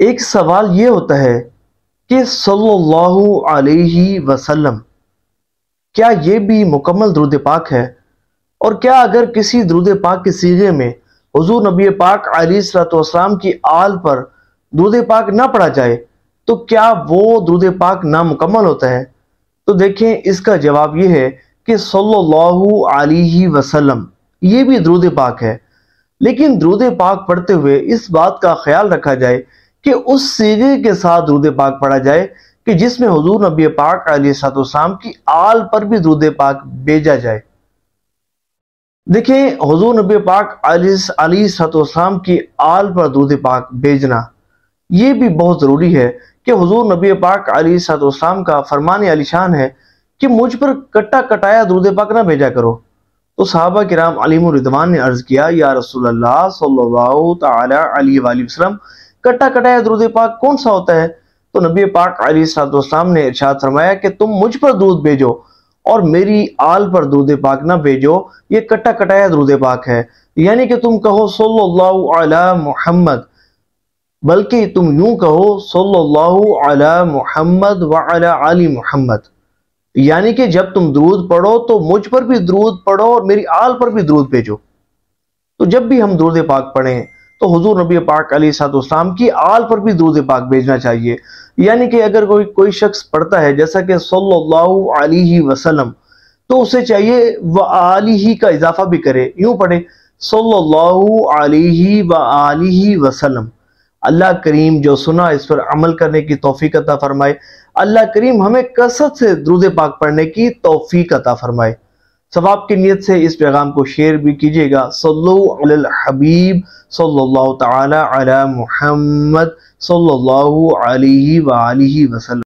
ایک سوال یہ ہوتا ہے کہ صلی اللہ علیہ وسلم کیا یہ بھی مکمل درود پاک ہے؟ اور کیا اگر کسی درود پاک کے صیغے میں حضور نبی پاک علیہ السلام کی آل پر درود پاک نہ پڑھا جائے تو کیا وہ درود پاک نامکمل ہوتا ہے؟ تو دیکھیں، اس کا جواب یہ ہے کہ صلی اللہ علیہ وسلم یہ بھی درود پاک ہے، لیکن درود پاک پڑھتے ہوئے اس بات کا خیال رکھا جائے کہ اس صیغے کے ساتھ درود پاک پڑھا جائے کہ جس میں حضور نبی پاک علیہ السلام کی آل پر بھی درود پاک بھیجا جائے۔ دیکھیں، حضور نبی پاک علیہ السلام کی آل پر درود پاک بھیجنا یہ بھی بہت ضروری ہے کہ حضور نبی پاک علیہ السلام کا فرمان عالی شان ہے کہ مجھ پر کٹا کٹایا درود پاک نہ بھیجا کرو۔ تو صحابہ کرام علیہم الرضوان نے عرض کیا، یا رسول اللہ صلی اللہ تعالی علیہ وآلہ وسلم، کٹا کٹایا درود پاک کون سا ہوتا ہے؟ تو نبی پاک علیہ السلام نے ارشاد فرمایا کہ تم مجھ پر درود بھیجو اور میری آل پر درود پاک نہ بھیجو، یہ کٹا کٹایا درود پاک ہے۔ یعنی کہ تم کہو صلی اللہ علی محمد، بلکہ تم یوں کہو صلی اللہ علی محمد وعلی آل محمد، یعنی کہ جب تم درود پڑھو تو مجھ پر بھی درود پڑھو اور میری آل پر بھی درود بھیجو۔ تو جب بھی ہم درود پاک پڑھیں تو حضور نبی پاک علیہ السلام کی آل پر بھی درود پاک بھیجنا چاہیے۔ یعنی کہ اگر کوئی شخص پڑھتا ہے جیسا کہ صلی اللہ علیہ وسلم، تو اسے چاہیے وآلہ کا اضافہ بھی کرے، یوں پڑھے صلی اللہ علیہ وآلہ وسلم۔ اللہ کریم جو سنا اس پر عمل کرنے کی توفیق عطا فرمائے۔ اللہ کریم ہمیں کثرت سے درود پاک پڑھنے کی توفیق عطا فرمائے۔ ثواب کی نیت سے اس پیغام کو شیئر بھی کیجیے گا۔ صلو علی الحبیب صلی اللہ تعالی علی محمد صلی اللہ علیہ وآلہ وسلم۔